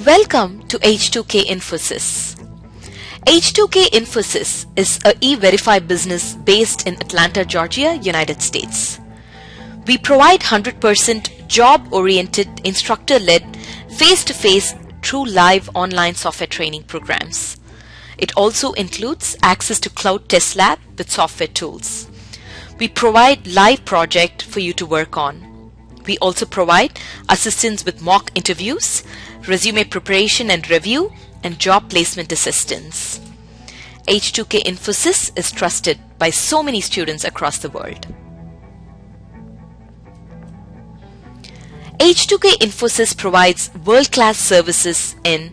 Welcome to H2K Infosys. H2K Infosys is a e-verify business based in Atlanta, Georgia, United States. We provide 100% job-oriented, instructor-led, face-to-face, true live online software training programs. It also includes access to cloud test lab with software tools. We provide live project for you to work on. We also provide assistance with mock interviews, resume preparation and review, and job placement assistance. H2K Infosys is trusted by so many students across the world. H2K Infosys provides world-class services in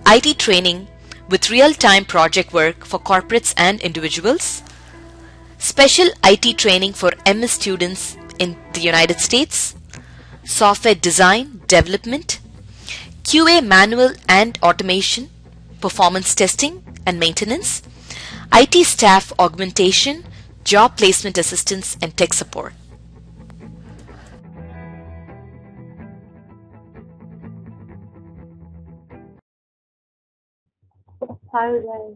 IT training with real-time project work for corporates and individuals, special IT training for MS students in the United States, software design, development, QA manual and automation, performance testing and maintenance, IT staff augmentation, job placement assistance, and tech support. Hi guys.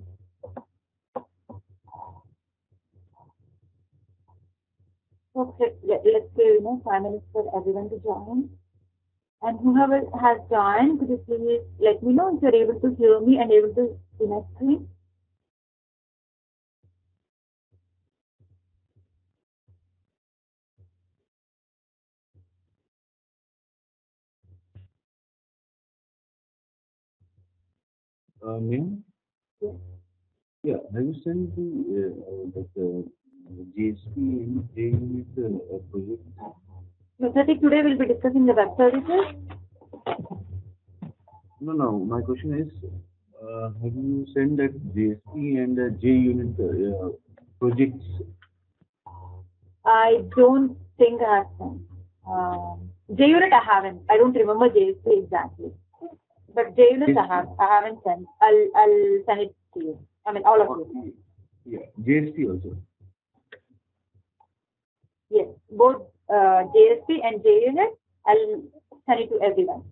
Okay, let's say 5 minutes for everyone to join. And whoever has joined, could you please let me know if you're able to hear me and able to see my screen? Ma'am? Yes. Yeah, have you sent the GSP and JUnit project? So I think today we'll be discussing the web services. No, my question is, have you sent that GSP and JUnit projects? I don't think I have sent. JUnit I haven't. I don't remember JSP exactly. But JUnit I haven't sent. I'll send it to you. I mean all of you. Yeah, JSP also. Yes, both JSP and JUnit, I'll send it to everyone.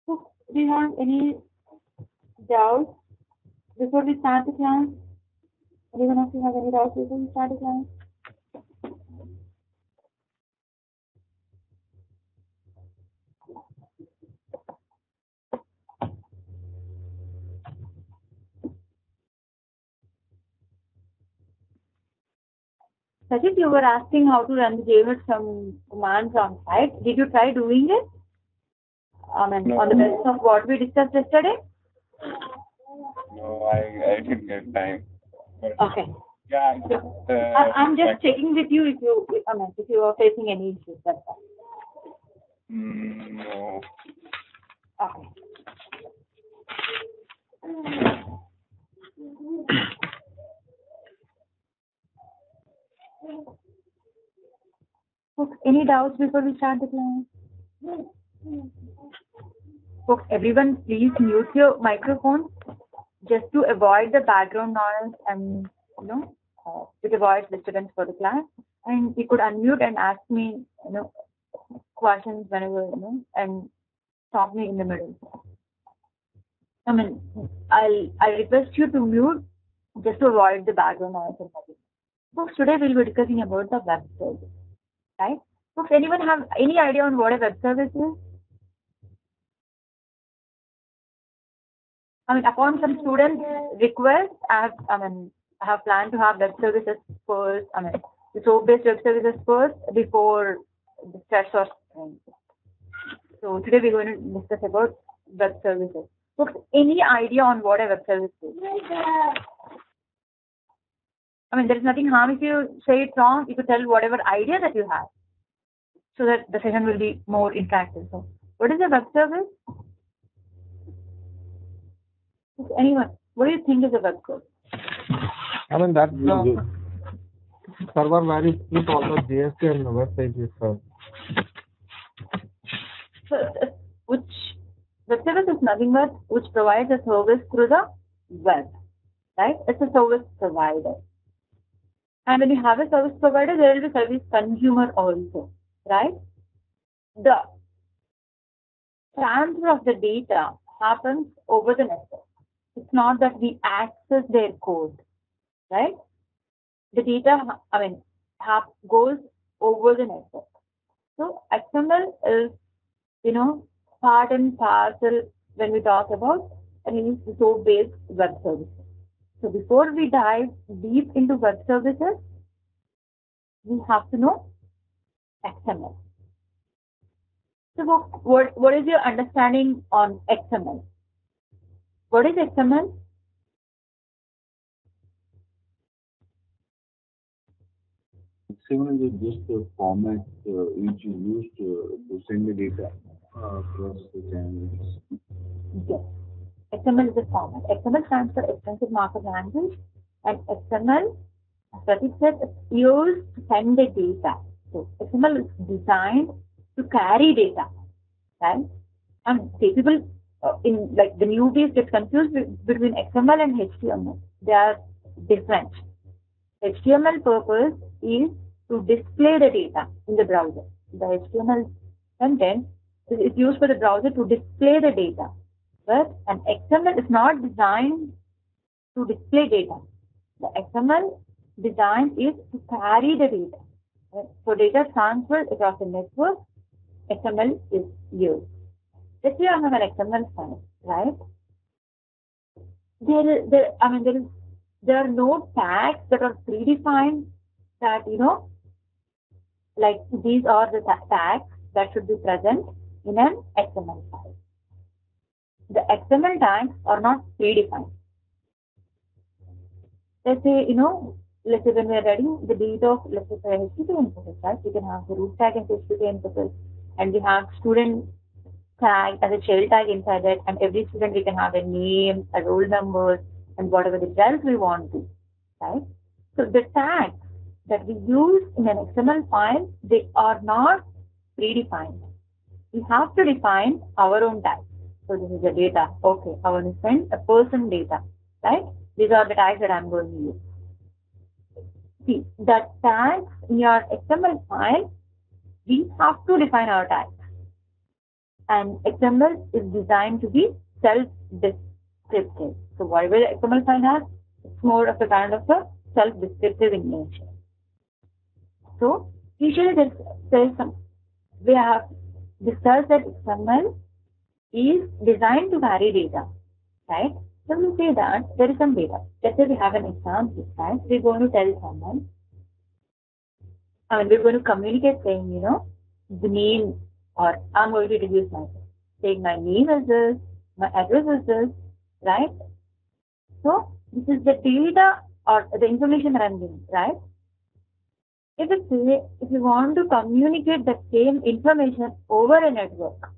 So, do you have any doubts before we start the class? Anyone of you have any doubts before we start the class? Sajid, you were asking how to run the JUnit some commands on site. Did you try doing it? No. On the basis of what we discussed yesterday? No, I didn't get time. But Okay. yeah, I'm just checking with you if you are facing any issues. That's all. No. Okay. Folks, any doubts before we start the class? Folks, everyone please mute your microphone just to avoid the background noise and it avoids disturbance for the class. And you could unmute and ask me questions whenever and stop me in the middle. I'll request you to mute just to avoid the background noise. Folks, today we'll be discussing about the web service. Right? Folks, anyone have any idea on what a web service is? Upon some students' request, I have planned to have web services first. The SOAP-based web services first before the stress or strain. So today we're going to discuss about web services. Folks, any idea on what a web service is? There is nothing harm if you say it wrong. You could tell whatever idea that you have, so that the session will be more interactive. So, what is a web service? Anyone, what do you think is a web service? That's the server where you put all the JSP and the website itself. So, which web service is nothing but which provides a service through the web. right? It's a service provider. And when you have a service provider, there will be service consumer also, right? The transfer of the data happens over the network. It's not that we access their code, right? The data, goes over the network. So XML is, part and parcel when we talk about SOAP-based web services. So before we dive deep into web services, we have to know XML. So what is your understanding on XML? What is XML? XML is just a format which is used to send the data across the channels. Yes. XML is a format. XML stands for Extensive Markup Language, and XML, as it said, is used to send the data. So XML is designed to carry data, right? And people in like the newbies get confused between XML and HTML. They are different. HTML purpose is to display the data in the browser. The HTML content is used for the browser to display the data. But an XML is not designed to display data. The XML design is to carry the data. Right? For data transferred across the network, XML is used. Let's say I have an XML file, right? There are no tags that are predefined that, like these are the tags that should be present in an XML file. The XML tags are not predefined. Let's say when we are writing the data of, let's say, H2K Infosys, right? We can have the root tag in H2K Infosys, and we have student tag as a child tag inside it, and every student we can have a name, a roll number, and whatever the else we want to, right? So the tags that we use in an XML file, they are not predefined. We have to define our own tags. So this is the data. Okay, I want to send a person data, right? These are the tags that I'm going to use. See, the tags in your XML file, we have to define our tags. And XML is designed to be self-descriptive. So whatever the XML file has, it's more of a kind of a self-descriptive in nature. So usually we have discussed that XML is designed to carry data, right? So we say that there is some data. Let's say we have an example, right? We're going to tell someone, we're going to communicate saying, the name, or I'm going to introduce myself. Saying my name is this, my address is this, right? So this is the data or the information that I'm giving, right? If you want to communicate the same information over a network,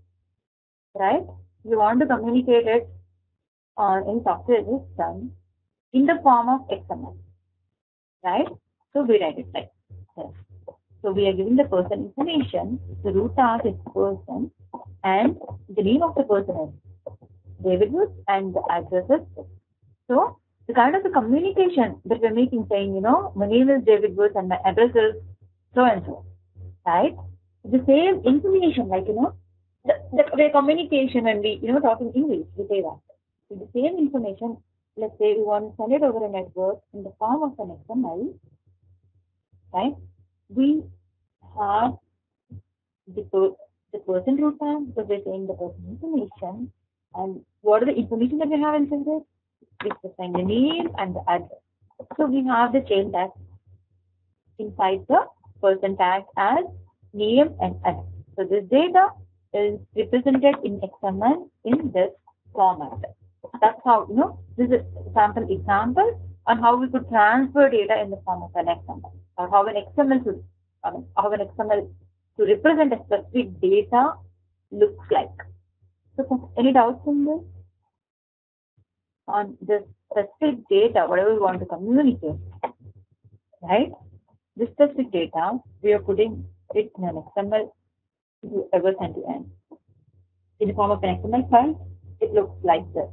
right? You want to communicate it in software system in the form of XML, right? So we write it like this. So we are giving the person information, the root tag is person, and the name of the person is David Woods, and the address is. So the kind of the communication that we're making, saying, my name is David Woods and my address is so and so, right? The same information, like, the communication when we, talking English, we say that. So the same information, let's say we want to send it over a network in the form of an XML, right? We have the person root tag, because we're saying the person information, and what are the information that we have inside it? It's the name and the address. So we have the chain tag inside the person tag as name and address. So this data is represented in XML in this format. That's how, this is a sample example on how we could transfer data in the form of an XML, or how an XML to represent a specific data looks like. So any doubts in this? On this specific data, whatever we want to communicate, right? This specific data, we are putting it in an XML to ever end to end. In the form of an XML file, it looks like this.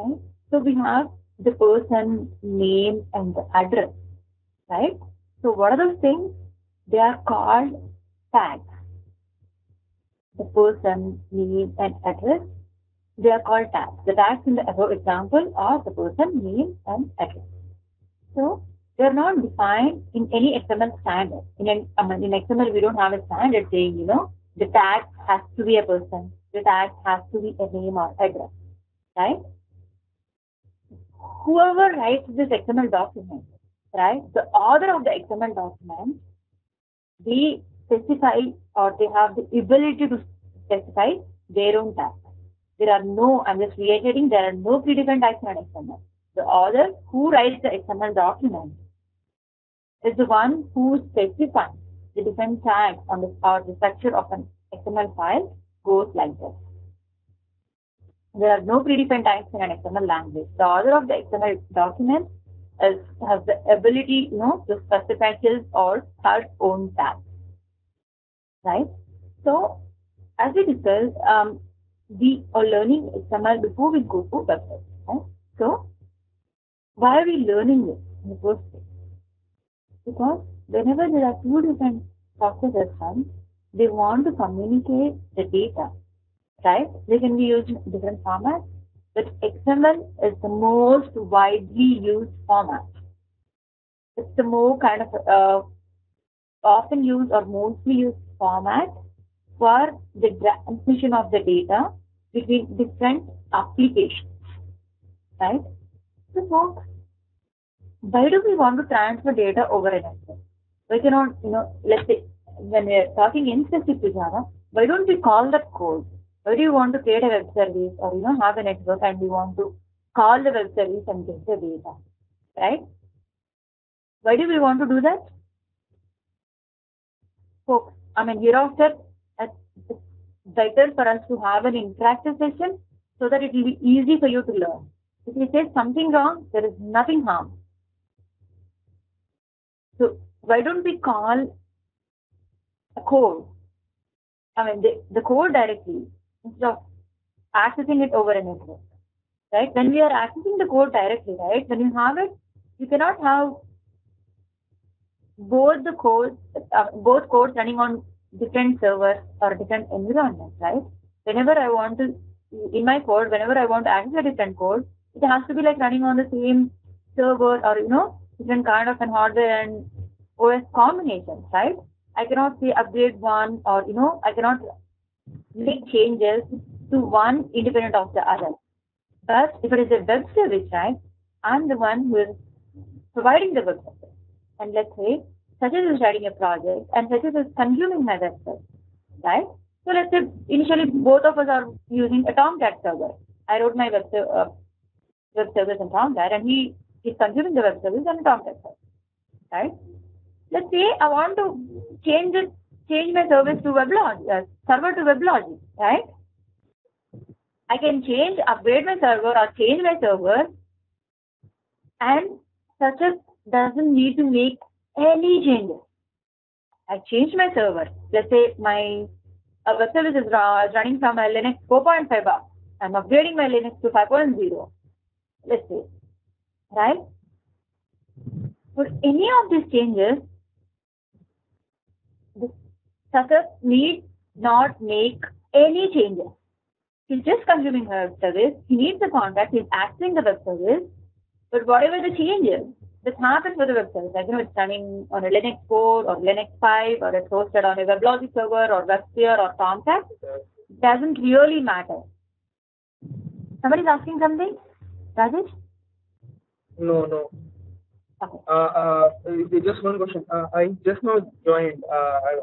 right? So we have the person, name, and the address, right? So what are those things? They are called tags. The person, name, and address, they are called tags. The tags in the above example are the person, name, and address. So they are not defined in any XML standard. In XML, we don't have a standard saying, the tag has to be a person, the tag has to be a name or address, right? Whoever writes this XML document, right, the author of the XML document, they specify or they have the ability to specify their own tags. There are no, I'm just reiterating, there are no predefined tags in an XML. The author who writes the XML document is the one who specifies the different tags on the structure of an XML file goes like this. There are no predefined tags in an XML language. The author of the XML document has the ability, to specify his or her own tags, right? So, as we discussed, we are learning XML before we go to website, right? So, why are we learning this in the first place? Because whenever there are two different software systems, they want to communicate the data, right? They can be used in different formats, but XML is the most widely used format. It's the more kind of often used or mostly used format for the transmission of the data between different applications, right? So, folks, why do we want to transfer data over a network? Why cannot, let's say, when we are talking in specific to Java, why don't we call that code? Why do you want to create a web service or, have a network and we want to call the web service and get the data, right? Why do we want to do that? Folks, hereafter, it's better for us to have an interactive session so that it will be easy for you to learn. If you say something wrong, there is nothing harm. So why don't we call a code, the code directly instead of accessing it over a network, right? When we are accessing the code directly, right, when you have it, you cannot have both codes running on different servers or different environments, right? Whenever I want to, in my code, whenever I want to access a different code, it has to be like running on the same server or, different kind of an hardware and OS combinations, right? I cannot say upgrade one or, I cannot make changes to one independent of the other. But if it is a web service, right, I'm the one who is providing the web service. And let's say, such as is writing a project and such as is consuming my web service, right? So let's say initially both of us are using a Tomcat server. I wrote my web service in Tomcat and he is consuming the web service on a Tomcat server, right? Let's say I want to change my service to WebLogic, server to WebLogic, right? I can upgrade my server or change my server, and such as doesn't need to make any changes. I changed my server. Let's say my web service is running from a Linux 4.5 up. I'm upgrading my Linux to 5.0. Let's say, right? For any of these changes, the success need not make any changes. He's just consuming her web service. He needs the contract. He's accessing the web service. But whatever the changes, this happens with the web service. Like, it's running on a Linux 4 or Linux 5 or it's hosted on a WebLogic server or WebSphere or Tomcat. It doesn't really matter. Somebody's asking something? Rajesh? No. Okay. Just one question. I just now joined.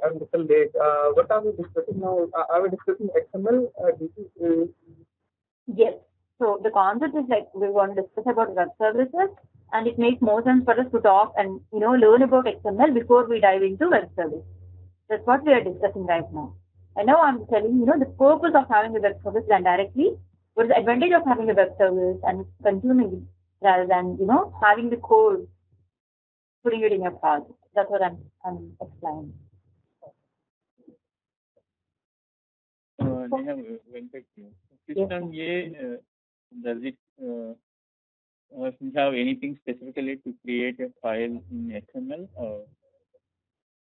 I'm a little late. What are we discussing now? Are we discussing XML? Yes. So the concept is like we want to discuss about web services, and it makes more sense for us to talk and learn about XML before we dive into web service. That's what we are discussing right now. And now I'm telling the purpose of having a web service and directly what is the advantage of having a web service and consuming it rather than having the code putting it in your project. That's what I'm explaining. System A, does it you have anything specifically to create a file in XML, or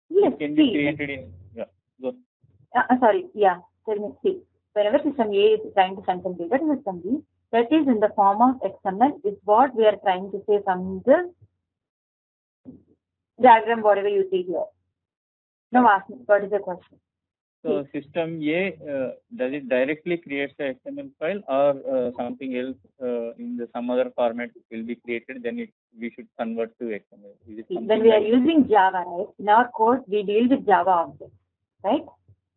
Yes, it can be created in go. Sorry, yeah. Tell me, see, whenever system A is trying to send some data to system B, that is in the form of XML is what we are trying to say from the diagram, whatever you see here. Now ask me, what is the question? So system A, does it directly create the XML file, or something else in some other format will be created, then we should convert to XML? When we are using Java, right, in our code, we deal with Java objects, right?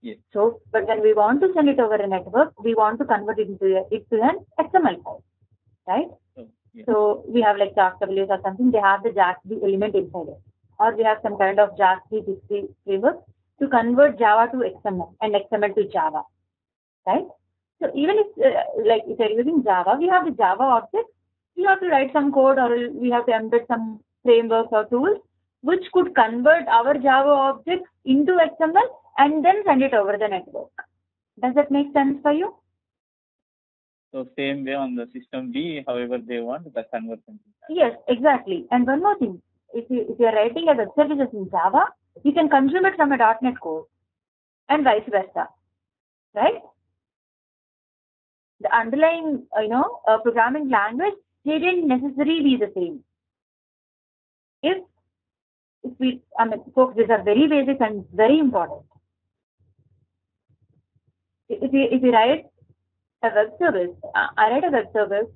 Yes. So, but when we want to send it over a network, we want to convert it into an XML file, right? Yeah. So we have like JAX-WS or something, they have the JAX-B element inside it. Or we have some kind of JAX-B framework to convert Java to XML and XML to Java, right? So even if if you're using Java, we have the Java object, we have to write some code or we have to embed some frameworks or tools which could convert our Java object into XML and then send it over the network. Does that make sense for you? So same way on the system B, however they want the conversion. Yes, exactly. And one more thing, if you are writing a web services in Java, you can consume it from a .NET code and vice versa, right? The underlying, programming language, they didn't necessarily be the same. If we, folks, these are very basic and very important. If you write a web service, I write a web service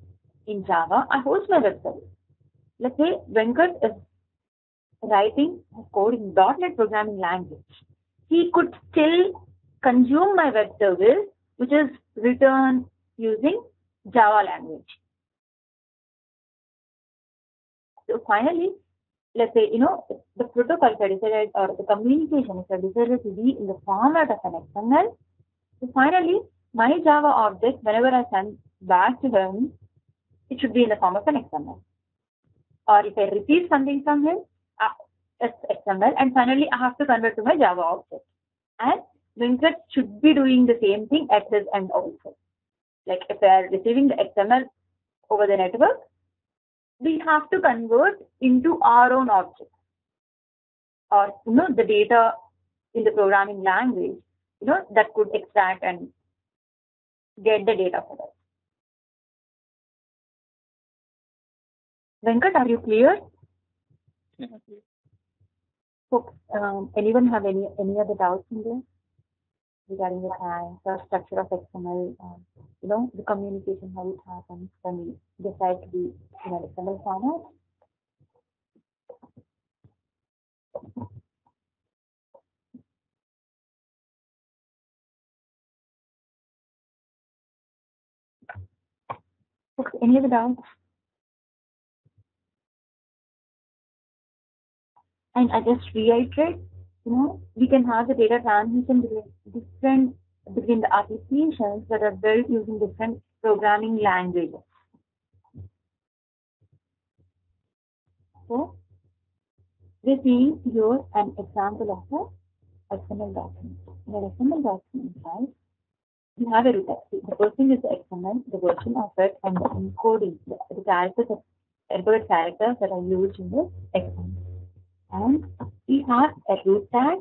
in Java, I host my web service. Let's say Venkat is writing code in .NET programming language. He could still consume my web service, which is written using Java language. So finally, let's say, the protocol is decided, or the communication is decided to be in the format of an XML. So finally, my Java object, whenever I send back to him, it should be in the form of an XML. Or if I receive something from him, it's XML, and finally I have to convert to my Java object. And Venkat should be doing the same thing at his end also. Like if I are receiving the XML over the network, we have to convert into our own object. Or, the data in the programming language, that could extract and get the data for us. Venkat, are you clear? Yeah. Folks, anyone have any other doubts in there regarding the time, the structure of XML, the communication, how it happens when we decide to be in an XML format? Folks, any other doubts? And I just reiterate, we can have the data transmission between the applications that are built using different programming languages. So, we're seeing here an example of a XML document. In an XML document, right, we have a root text. The first thing is the XML, the version of it, and the encoding, the characters, encoded characters that are used in the XML. And we have a root tag,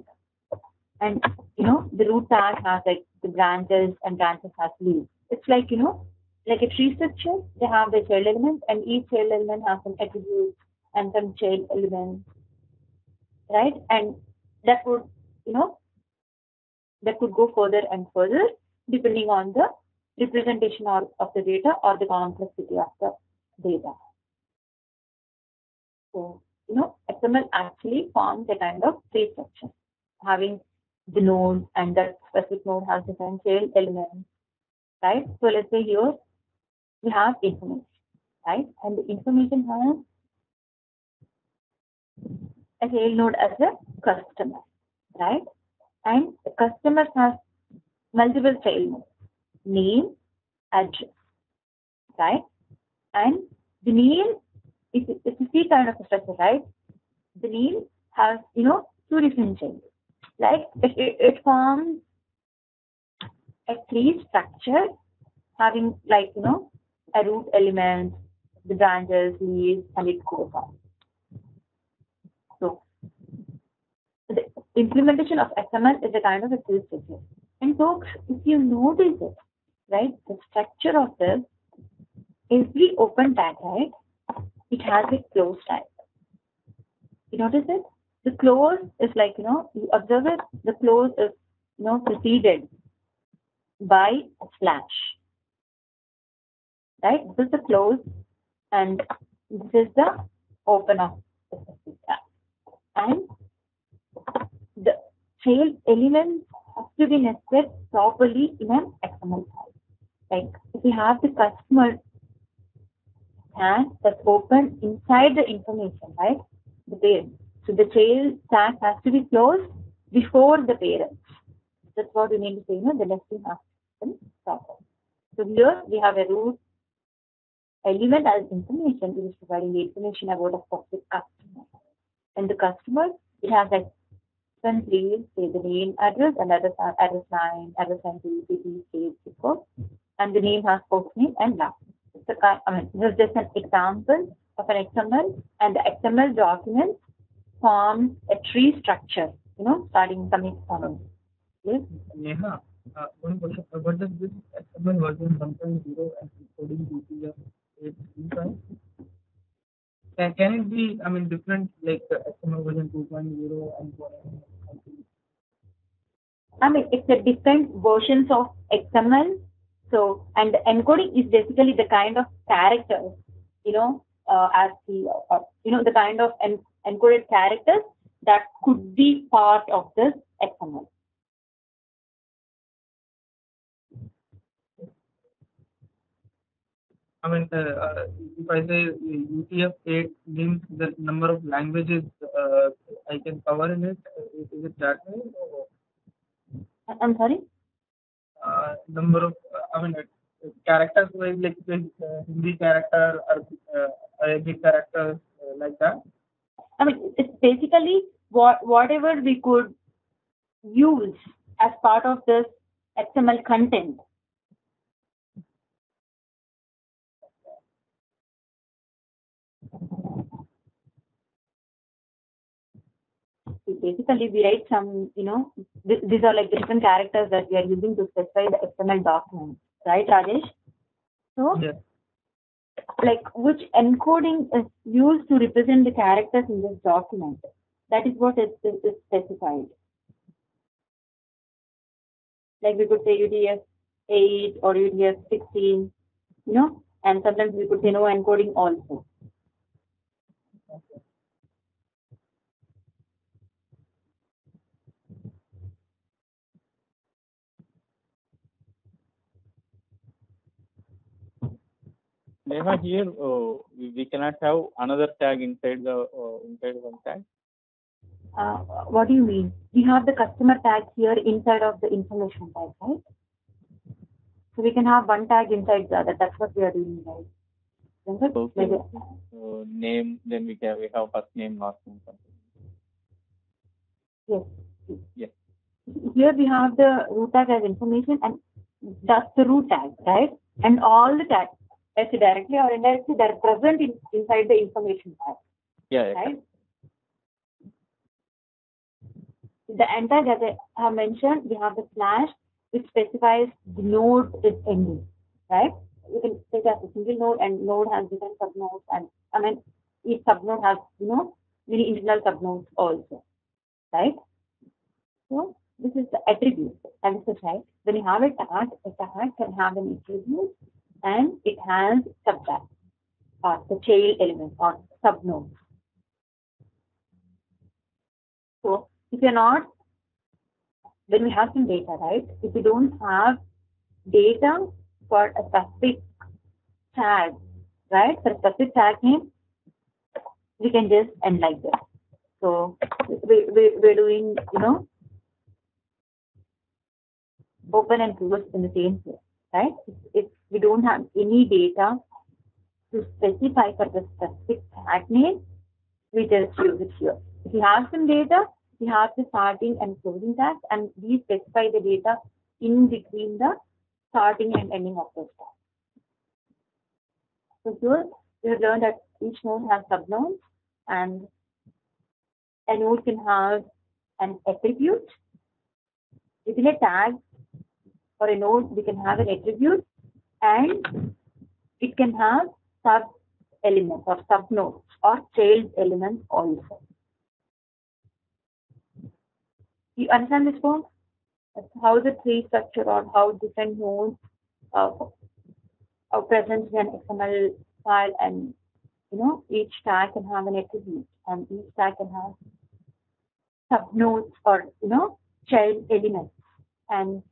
and the root tag has like the branches, and branches has leaves. It's like like a tree structure. They have the child element, and each child element has some attributes and some child elements, right? And that would go further and further depending on the representation of the data or the complexity of the data. So XML actually forms a kind of tree structure, having the node, and that specific node has different child elements, right? So let's say here we have information, right? And the information has a child node as a customer, right? And the customer has multiple child nodes, name, address, right? And the name, it's a C kind of a structure, right? The name has, two different chains. Like it forms a tree structure having like, a root element, the branches, leaves, and it goes on. So the implementation of XML is a kind of a two-step. And folks, if you notice it, right, the structure of this, every open tag, right, it has a close tag. You notice it? The close is like, you observe it, the close is, preceded by a slash. Right? This is the close and this is the open of the specific tag. And the child element has to be nested properly in an XML file. Like if you have the customer tag that's open inside the information, right? The parent. So the child tag has to be closed before the parent. That's what we need to say, the nesting has to be proper. So here we have a root element as information, which is providing the information about a specific customer. And the customer, it has like different fields, say the name, address, and address line to city, state, zip code. And the name has first name and last name. So, this is just an example of an XML, and the XML document forms a tree structure, starting coming from. Yes? Neha, one question. What does this XML version 1.0 and coding UTF 8.5? Can it be, different like the XML version 2.0 and 4.0? It's a different versions of XML. So, and the encoding is basically the kind of characters, as the kind of encoded characters that could be part of this XML. If I say UTF-8 means the number of languages I can cover in it, is it that way? I'm sorry? Number of, characters like Hindi character or Arabic characters like that? It's basically whatever we could use as part of this XML content. Basically, we write some, these are like different characters that we are using to specify the XML document, right, Rajesh? So, yes. Like which encoding is used to represent the characters in this document. That is what is specified. Like we could say UTF-8 or UTF-16, and sometimes we could say no encoding also. Neha, here we cannot have another tag inside the inside one tag. What do you mean? We have the customer tag here inside of the information tag, right? So we can have one tag inside the other. That's what we are doing, right? Okay. Name, then we have first name, last name. Yes. Yes. Here we have the root tag as information, and that's the root tag, right? And all the tags, either directly or indirectly, they're present inside the information tag. Yeah. Right? The end tag, as I have mentioned, we have the slash, which specifies the node is ending, right? You can take as a single node, and node has different subnodes, and each subnode has, many internal subnodes also, right? So this is the attribute, and this is right. When you have a tag can have an attribute, and it has subtag, or the child element, or subnode. So if you're not, when we have some data, right? If you don't have data for a specific tag, right? For a specific tag name, we can just end like this. So we're doing, open and close in the same place, right? If we don't have any data to specify for the specific tag name, we just use it here. If you have some data, you have the starting and closing tags, and we specify the data in between the starting and ending of those tags. So here we have learned that each node has subnodes, and a node can have an attribute. Within a tag or a node, we can have an attribute, and it can have sub-elements or sub-nodes or child elements also. You understand this one? How the tree structure or how different nodes are present in an XML file, and each tag can have an attribute, and each tag can have subnodes or child elements, and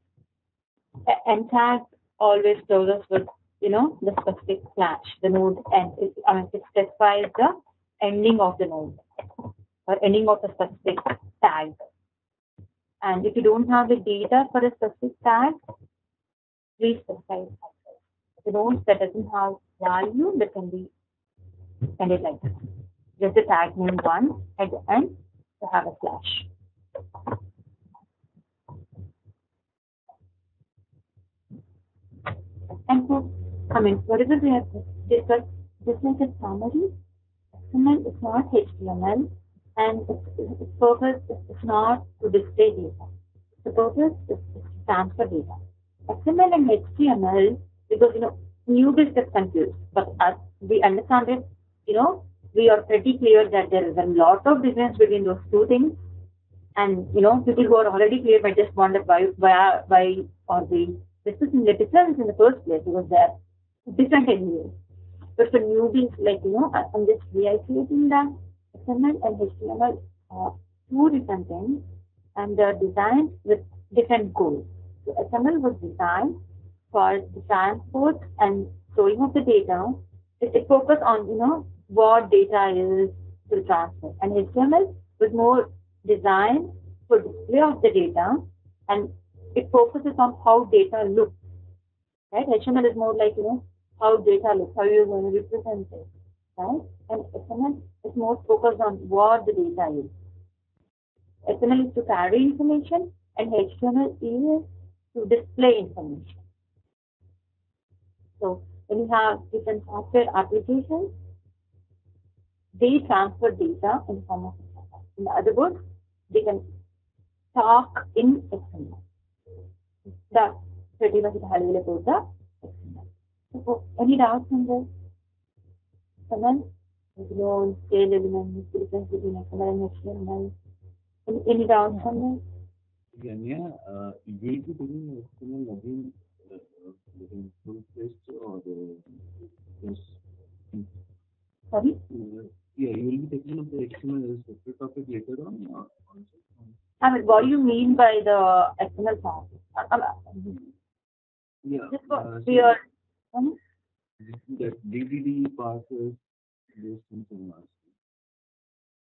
tag always closes with the specific slash, the node, and it specifies the ending of the node or ending of a specific tag. And if you don't have the data for a specific tag, please specify it. The node that doesn't have value, that can be ended like this. Just the tag name 1 at the end to have a slash. And so, whatever we have discussed, just like a summary, XML is not HTML, and its purpose is not to display data. The purpose is to transfer data. XML and HTML, because newbies get confused, but as we understand it, we are pretty clear that there is a lot of difference between those two things. And people who are already clear might just wonder why are we discussing the difference in the first place, because they are different anyways. But for newbies, I'm just reiterating that XML and HTML are two different things, and they're designed with different goals. So XML was designed for the transport and storing of the data. It focused on what data is to transfer, and HTML was more designed for display of the data, and it focuses on how data looks. Right? HTML is more like how data looks, how you're going to represent it. Right? And XML is more focused on what the data is. XML is to carry information, and HTML is to display information. So when you have different software applications, they transfer data in the form of XML. In other words, they can talk in XML. That's pretty much high level about the XML. So, any doubts on this? XML, scale elements, difference between XML and HTML. Any doubts on this? Yeah, you will be doing XML again within full test or yes. Sorry? Yeah, you will be taking up the XML as a separate topic later on. What do you mean by the XML part? Yeah. Just what we are. That DDD parsers, those things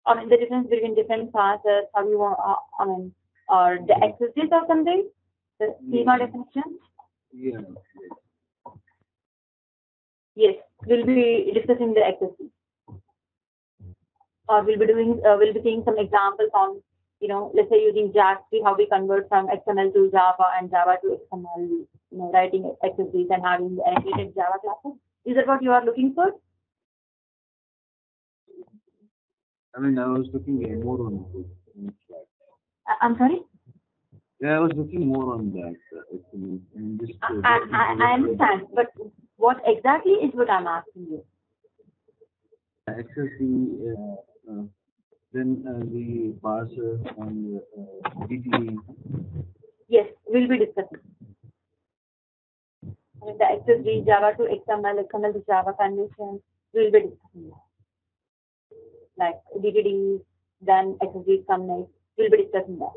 are the difference between different parsers, how you want, or the XSDs or something? The schema definitions? Yeah. Yes, we'll be discussing the XSDs. Or we'll be seeing some examples on, let's say using JAX3, how we convert from XML to Java and Java to XML, writing XSDs and having the annotated Java classes. Is that what you are looking for? I was looking more on that. I'm sorry? Yeah, I was looking more on that. I understand, but what exactly is what I'm asking you? XSD, then the parser and DTD. Yes, we'll be discussing. The XSD, Java to XML, XML to Java conversion, we'll be discussing that. Like DTD, then XSD come next, we'll be discussing that.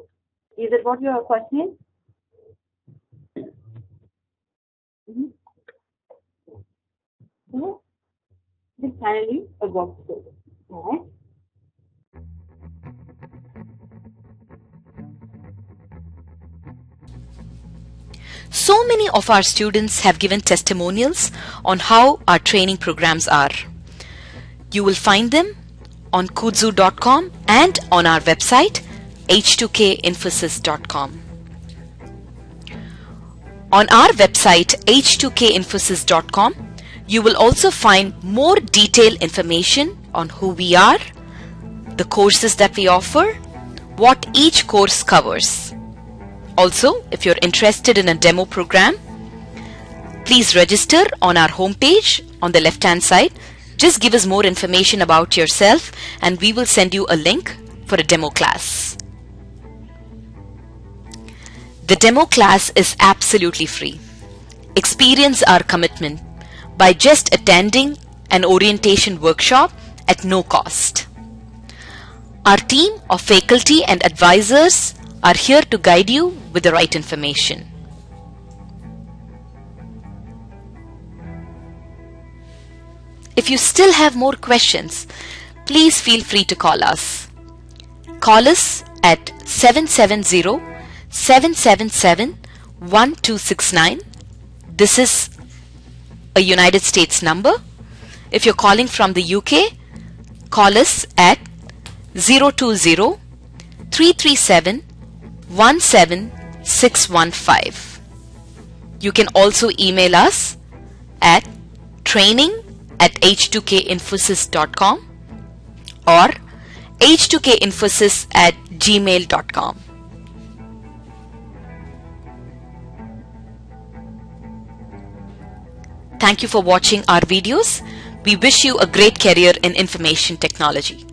Is that what your question is? So, this finally a box code. Alright. So many of our students have given testimonials on how our training programs are. You will find them on kudzu.com and on our website H2KInfosys.com. On our website H2KInfosys.com, You will also find more detailed information on who we are, the courses that we offer, what each course covers. Also, if you're interested in a demo program, please register on our homepage on the left-hand side. Just give us more information about yourself and we will send you a link for a demo class. The demo class is absolutely free. Experience our commitment by just attending an orientation workshop at no cost. Our team of faculty and advisors are here to guide you with the right information. If you still have more questions, please feel free to call us. Call us at 770-777-1269. This is a United States number. If you're calling from the UK, call us at 020-337-17615. You can also email us at training@h2kinfosys.com or h2kinfosys@gmail.com. Thank you for watching our videos. We wish you a great career in information technology.